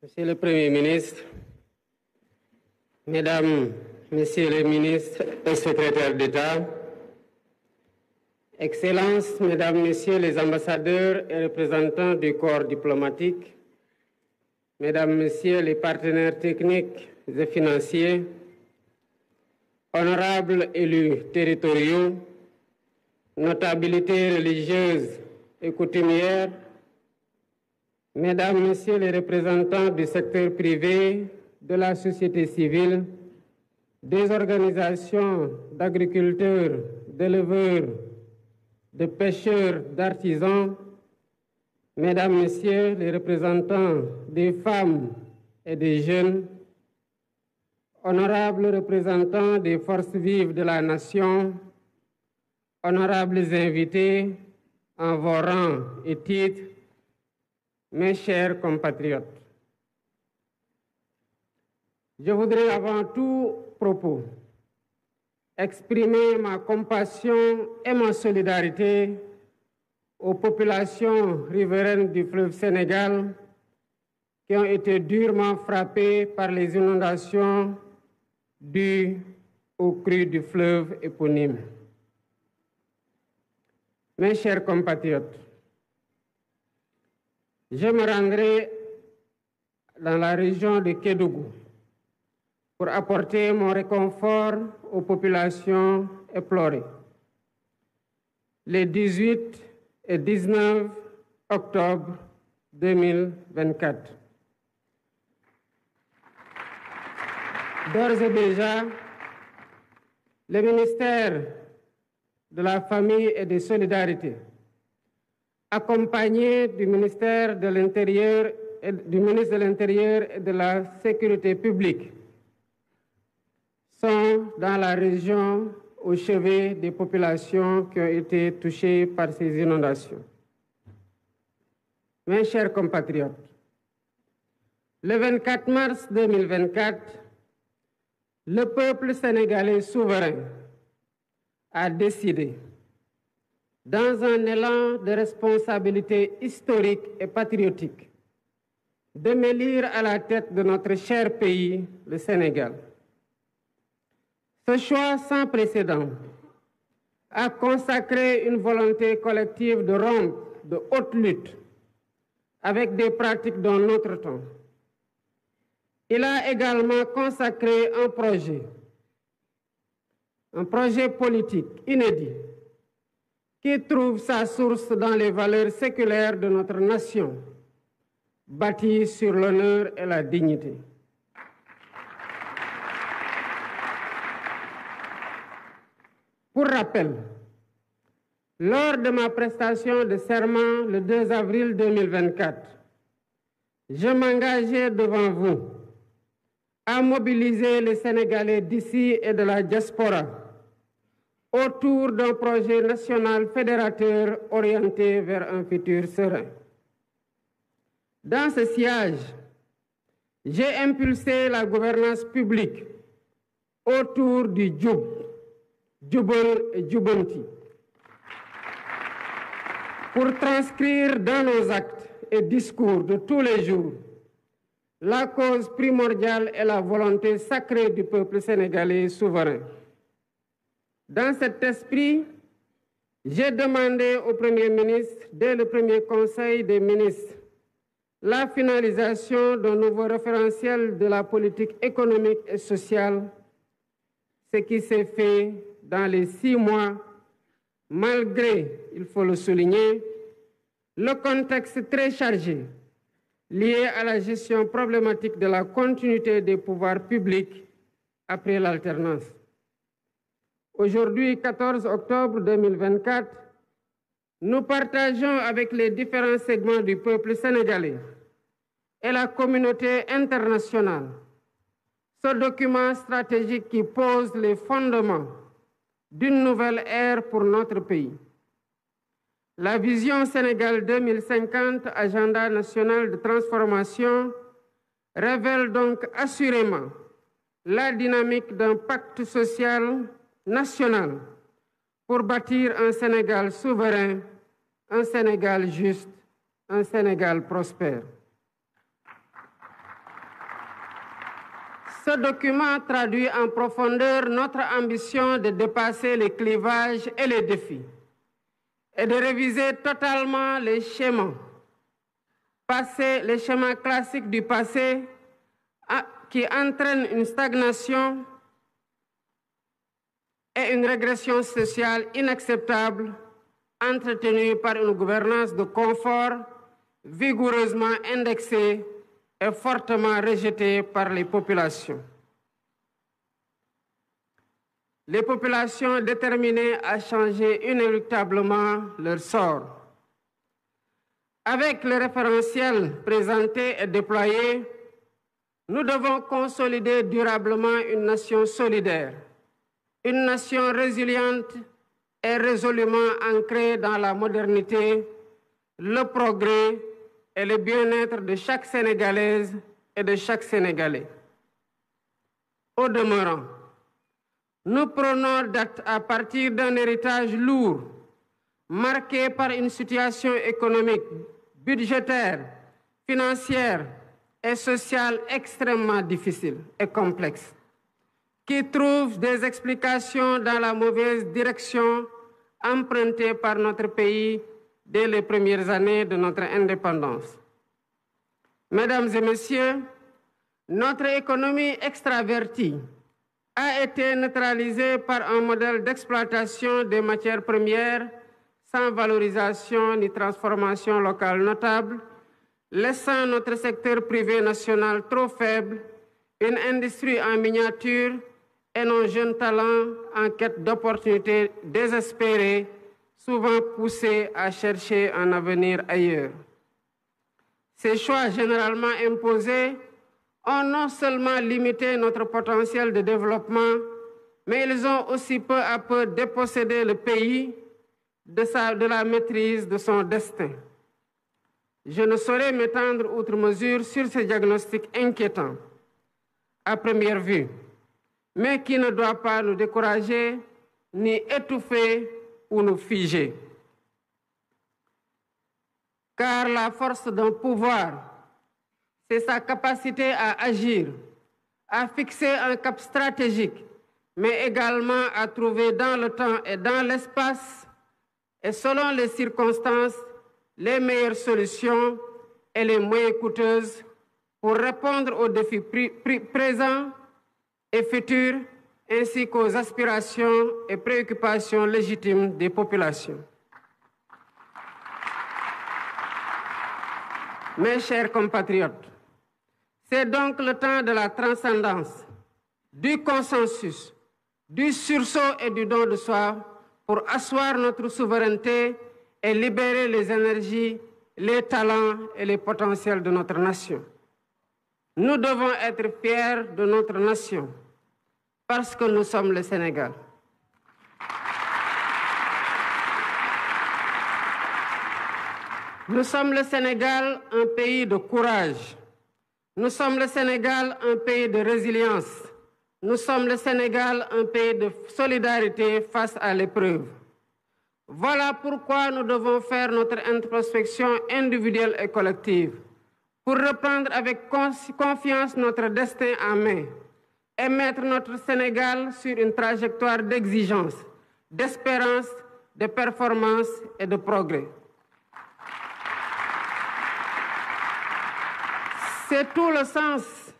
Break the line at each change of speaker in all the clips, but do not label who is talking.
Monsieur le Premier ministre, Mesdames, Messieurs les ministres et secrétaires d'État, Excellences, Mesdames, Messieurs les ambassadeurs et représentants du corps diplomatique, Mesdames, Messieurs les partenaires techniques et financiers, honorables élus territoriaux, notabilités religieuses et coutumières, Mesdames, Messieurs les représentants du secteur privé, de la société civile, des organisations d'agriculteurs, d'éleveurs, de pêcheurs, d'artisans, Mesdames, Messieurs les représentants des femmes et des jeunes, honorables représentants des forces vives de la nation, honorables invités en vos rangs et titres, mes chers compatriotes. Je voudrais avant tout propos exprimer ma compassion et ma solidarité aux populations riveraines du fleuve Sénégal qui ont été durement frappées par les inondations dues aux crues du fleuve éponyme. Mes chers compatriotes, je me rendrai dans la région de Kédougou pour apporter mon réconfort aux populations éplorées. Les 18 et 19 octobre 2024. D'ores et déjà, le ministère de la Famille et des Solidarités, accompagné du ministère de l'Intérieur et du ministre de l'Intérieur et de la Sécurité publique, sont dans la région au chevet des populations qui ont été touchées par ces inondations. Mes chers compatriotes, le 24 mars 2024, le peuple sénégalais souverain a décidé, dans un élan de responsabilité historique et patriotique, de m'élire à la tête de notre cher pays, le Sénégal. Ce choix sans précédent a consacré une volonté collective de rompre de haute lutte avec des pratiques d'un autre temps. Il a également consacré un projet politique inédit qui trouve sa source dans les valeurs séculaires de notre nation, bâties sur l'honneur et la dignité. Pour rappel, lors de ma prestation de serment le 2 avril 2024, je m'engageais devant vous à mobiliser les Sénégalais d'ici et de la diaspora autour d'un projet national fédérateur orienté vers un futur serein. Dans ce sillage, j'ai impulsé la gouvernance publique autour du Djubal et Djubanti, pour transcrire dans nos actes et discours de tous les jours la cause primordiale et la volonté sacrée du peuple sénégalais souverain. Dans cet esprit, j'ai demandé au Premier ministre, dès le premier Conseil des ministres, la finalisation d'un nouveau référentiel de la politique économique et sociale, ce qui s'est fait dans les 6 mois, malgré, il faut le souligner, le contexte très chargé lié à la gestion problématique de la continuité des pouvoirs publics après l'alternance. Aujourd'hui, 14 octobre 2024, nous partageons avec les différents segments du peuple sénégalais et la communauté internationale ce document stratégique qui pose les fondements d'une nouvelle ère pour notre pays. La vision Sénégal 2050, agenda national de transformation, révèle donc assurément la dynamique d'un pacte social national pour bâtir un Sénégal souverain, un Sénégal juste, un Sénégal prospère. Ce document traduit en profondeur notre ambition de dépasser les clivages et les défis et de réviser totalement les schémas classiques du passé qui entraînent une stagnation et une régression sociale inacceptable, entretenue par une gouvernance de confort vigoureusement indexée et fortement rejetée par les populations. Les populations déterminées à changer inéluctablement leur sort. Avec le référentiel présenté et déployé, nous devons consolider durablement une nation solidaire, une nation résiliente et résolument ancrée dans la modernité, le progrès et le bien-être de chaque Sénégalaise et de chaque Sénégalais. Au demeurant, nous prenons date à partir d'un héritage lourd, marqué par une situation économique, budgétaire, financière et sociale extrêmement difficile et complexe, qui trouve des explications dans la mauvaise direction empruntée par notre pays dès les premières années de notre indépendance. Mesdames et messieurs, notre économie extravertie a été neutralisée par un modèle d'exploitation des matières premières sans valorisation ni transformation locale notable, laissant notre secteur privé national trop faible, une industrie en miniature et nos jeunes talents en quête d'opportunités désespérées, souvent poussés à chercher un avenir ailleurs. Ces choix généralement imposés ont non seulement limité notre potentiel de développement, mais ils ont aussi peu à peu dépossédé le pays de la maîtrise de son destin. Je ne saurais m'étendre outre mesure sur ce diagnostic inquiétant, à première vue, mais qui ne doit pas nous décourager ni étouffer ou nous figer. Car la force d'un pouvoir, c'est sa capacité à agir, à fixer un cap stratégique, mais également à trouver dans le temps et dans l'espace, et selon les circonstances, les meilleures solutions et les moins coûteuses pour répondre aux défis présents et futurs, ainsi qu'aux aspirations et préoccupations légitimes des populations. Mes chers compatriotes, c'est donc le temps de la transcendance, du consensus, du sursaut et du don de soi pour asseoir notre souveraineté et libérer les énergies, les talents et les potentiels de notre nation. Nous devons être fiers de notre nation parce que nous sommes le Sénégal. Nous sommes le Sénégal, un pays de courage. Nous sommes le Sénégal, un pays de résilience. Nous sommes le Sénégal, un pays de solidarité face à l'épreuve. Voilà pourquoi nous devons faire notre introspection individuelle et collective pour reprendre avec confiance notre destin en main et mettre notre Sénégal sur une trajectoire d'exigence, d'espérance, de performance et de progrès. C'est tout le sens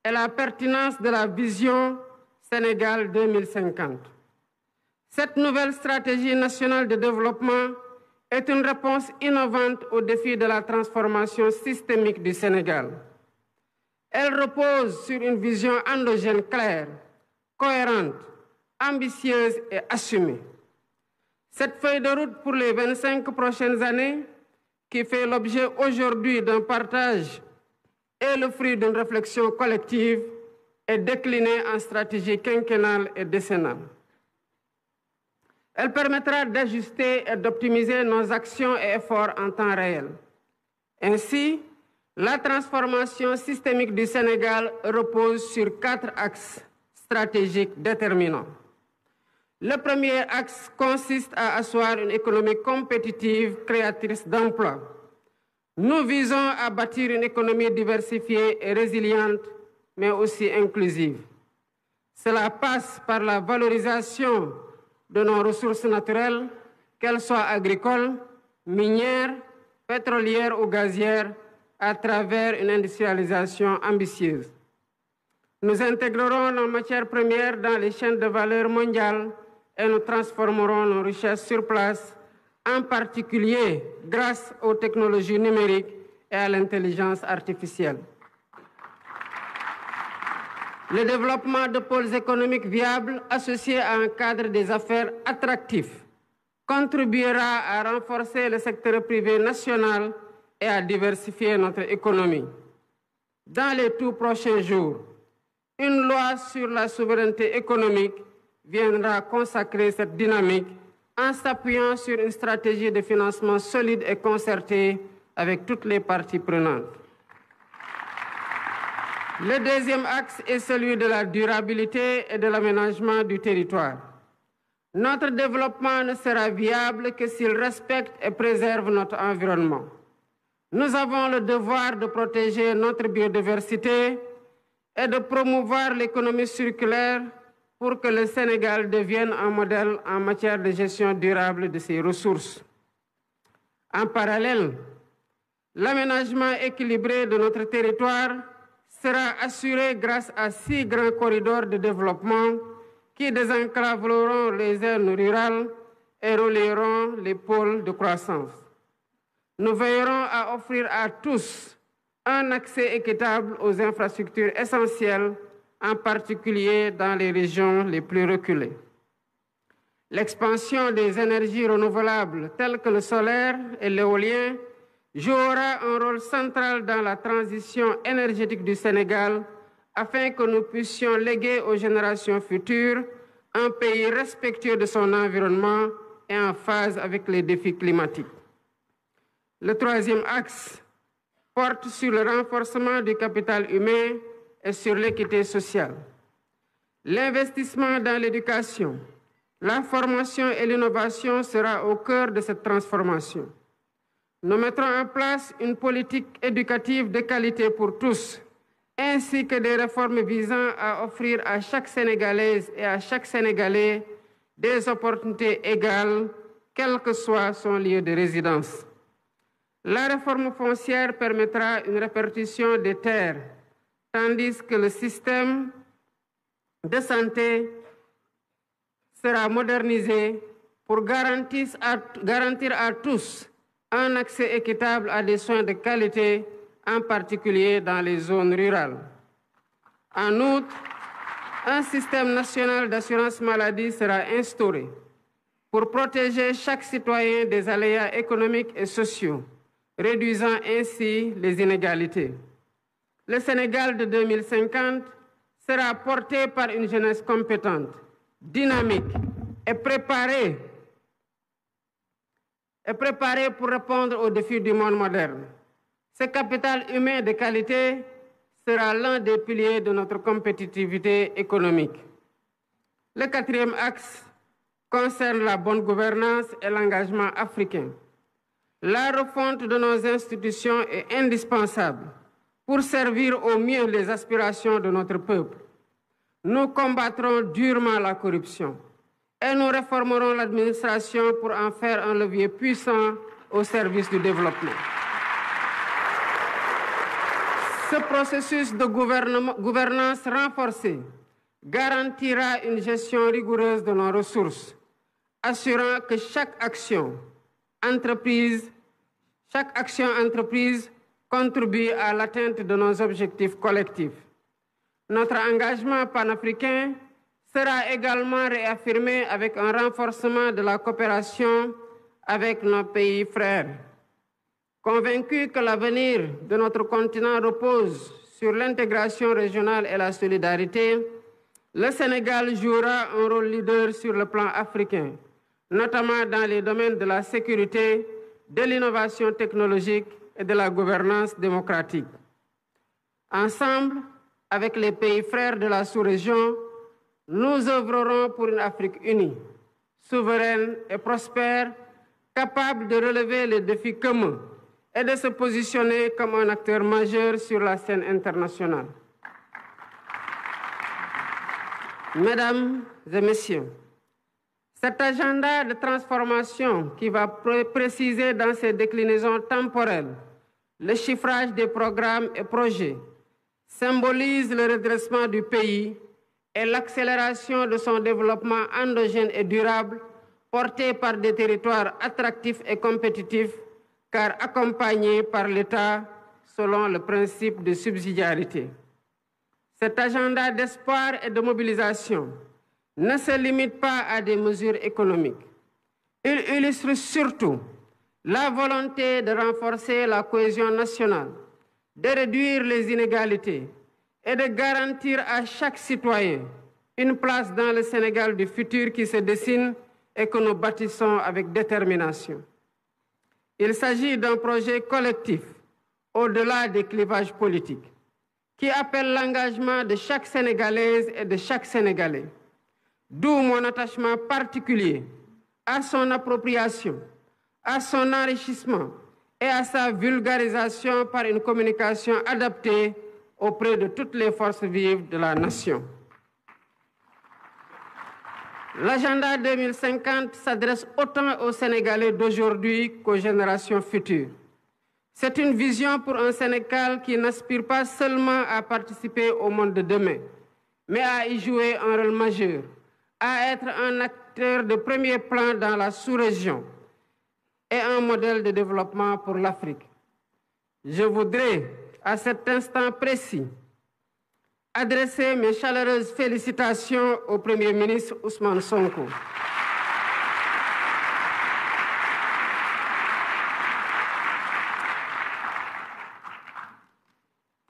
et la pertinence de la vision Sénégal 2050. Cette nouvelle stratégie nationale de développement est une réponse innovante aux défis de la transformation systémique du Sénégal. Elle repose sur une vision endogène claire, cohérente, ambitieuse et assumée. Cette feuille de route pour les 25 prochaines années, qui fait l'objet aujourd'hui d'un partage et le fruit d'une réflexion collective, est déclinée en stratégie quinquennale et décennale. Elle permettra d'ajuster et d'optimiser nos actions et efforts en temps réel. Ainsi, la transformation systémique du Sénégal repose sur 4 axes stratégiques déterminants. Le premier axe consiste à asseoir une économie compétitive, créatrice d'emplois, Nous visons à bâtir une économie diversifiée et résiliente, mais aussi inclusive. Cela passe par la valorisation de nos ressources naturelles, qu'elles soient agricoles, minières, pétrolières ou gazières, à travers une industrialisation ambitieuse. Nous intégrerons nos matières premières dans les chaînes de valeur mondiales et nous transformerons nos richesses sur place, en particulier grâce aux technologies numériques et à l'intelligence artificielle. Le développement de pôles économiques viables associés à un cadre des affaires attractif contribuera à renforcer le secteur privé national et à diversifier notre économie. Dans les tout prochains jours, une loi sur la souveraineté économique viendra consacrer cette dynamique en s'appuyant sur une stratégie de financement solide et concertée avec toutes les parties prenantes. Le deuxième axe est celui de la durabilité et de l'aménagement du territoire. Notre développement ne sera viable que s'il respecte et préserve notre environnement. Nous avons le devoir de protéger notre biodiversité et de promouvoir l'économie circulaire pour que le Sénégal devienne un modèle en matière de gestion durable de ses ressources. En parallèle, l'aménagement équilibré de notre territoire sera assuré grâce à 6 grands corridors de développement qui désenclaveront les zones rurales et relieront les pôles de croissance. Nous veillerons à offrir à tous un accès équitable aux infrastructures essentielles, en particulier dans les régions les plus reculées. L'expansion des énergies renouvelables telles que le solaire et l'éolien jouera un rôle central dans la transition énergétique du Sénégal afin que nous puissions léguer aux générations futures un pays respectueux de son environnement et en phase avec les défis climatiques. Le troisième axe porte sur le renforcement du capital humain et sur l'équité sociale. L'investissement dans l'éducation, la formation et l'innovation sera au cœur de cette transformation. Nous mettrons en place une politique éducative de qualité pour tous, ainsi que des réformes visant à offrir à chaque Sénégalaise et à chaque Sénégalais des opportunités égales, quel que soit son lieu de résidence. La réforme foncière permettra une répartition des terres, tandis que le système de santé sera modernisé pour garantir à tous un accès équitable à des soins de qualité, en particulier dans les zones rurales. En outre, un système national d'assurance maladie sera instauré pour protéger chaque citoyen des aléas économiques et sociaux, réduisant ainsi les inégalités. Le Sénégal de 2050 sera porté par une jeunesse compétente, dynamique et préparée pour répondre aux défis du monde moderne. Ce capital humain de qualité sera l'un des piliers de notre compétitivité économique. Le quatrième axe concerne la bonne gouvernance et l'engagement africain. La refonte de nos institutions est indispensable pour servir au mieux les aspirations de notre peuple. Nous combattrons durement la corruption et nous réformerons l'administration pour en faire un levier puissant au service du développement. Ce processus de gouvernance renforcée garantira une gestion rigoureuse de nos ressources, assurant que chaque action entreprise contribue à l'atteinte de nos objectifs collectifs. Notre engagement panafricain sera également réaffirmé avec un renforcement de la coopération avec nos pays frères. Convaincu que l'avenir de notre continent repose sur l'intégration régionale et la solidarité, le Sénégal jouera un rôle leader sur le plan africain, notamment dans les domaines de la sécurité, de l'innovation technologique et de la gouvernance démocratique. Ensemble, avec les pays frères de la sous-région, nous œuvrerons pour une Afrique unie, souveraine et prospère, capable de relever les défis communs et de se positionner comme un acteur majeur sur la scène internationale. Mesdames et messieurs, cet agenda de transformation qui va préciser dans ses déclinaisons temporelles le chiffrage des programmes et projets symbolise le redressement du pays et l'accélération de son développement endogène et durable porté par des territoires attractifs et compétitifs car accompagnés par l'État selon le principe de subsidiarité. Cet agenda d'espoir et de mobilisation ne se limite pas à des mesures économiques. Il illustre surtout la volonté de renforcer la cohésion nationale, de réduire les inégalités et de garantir à chaque citoyen une place dans le Sénégal du futur qui se dessine et que nous bâtissons avec détermination. Il s'agit d'un projet collectif au-delà des clivages politiques qui appelle l'engagement de chaque Sénégalaise et de chaque Sénégalais. D'où mon attachement particulier à son appropriation, à son enrichissement et à sa vulgarisation par une communication adaptée auprès de toutes les forces vives de la nation. L'agenda 2050 s'adresse autant aux Sénégalais d'aujourd'hui qu'aux générations futures. C'est une vision pour un Sénégal qui n'aspire pas seulement à participer au monde de demain, mais à y jouer un rôle majeur, à être un acteur de premier plan dans la sous-région et un modèle de développement pour l'Afrique. Je voudrais, à cet instant précis, adresser mes chaleureuses félicitations au Premier ministre Ousmane Sonko.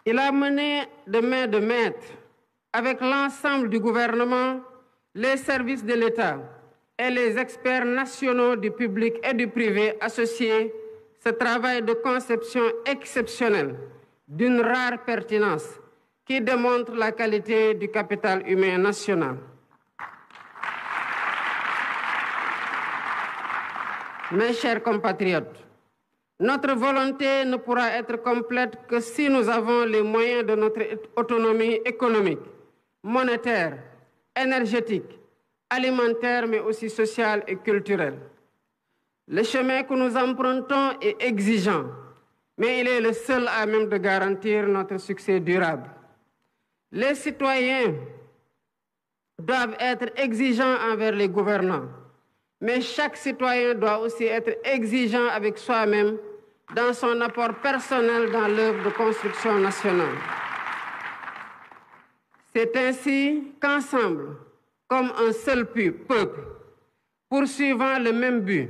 Il a mené de main de maître avec l'ensemble du gouvernement, les services de l'État et les experts nationaux du public et du privé associés ce travail de conception exceptionnel d'une rare pertinence qui démontre la qualité du capital humain national. Mes chers compatriotes, notre volonté ne pourra être complète que si nous avons les moyens de notre autonomie économique, monétaire, énergétique, alimentaire, mais aussi sociale et culturelle. Le chemin que nous empruntons est exigeant, mais il est le seul à même de garantir notre succès durable. Les citoyens doivent être exigeants envers les gouvernants, mais chaque citoyen doit aussi être exigeant avec soi-même dans son apport personnel dans l'œuvre de construction nationale. C'est ainsi qu'ensemble, comme un seul peuple, poursuivant le même but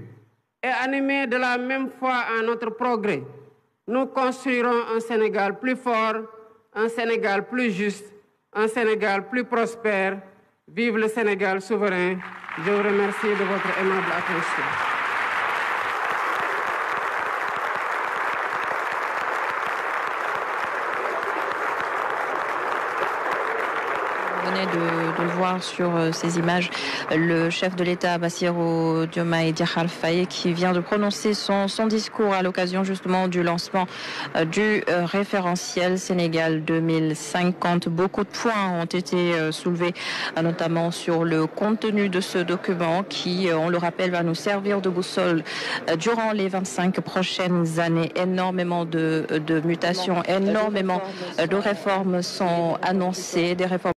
et animés de la même foi en notre progrès, nous construirons un Sénégal plus fort, un Sénégal plus juste, un Sénégal plus prospère. Vive le Sénégal souverain. Je vous remercie de votre aimable attention.
De le voir sur ces images, le chef de l'État Bassirou Diomaye Diakhar Faye qui vient de prononcer son discours à l'occasion justement du lancement du référentiel Sénégal 2050. Beaucoup de points ont été soulevés, notamment sur le contenu de ce document qui, on le rappelle, va nous servir de boussole durant les 25 prochaines années. Énormément de mutations, énormément de réformes sont annoncées, des réformes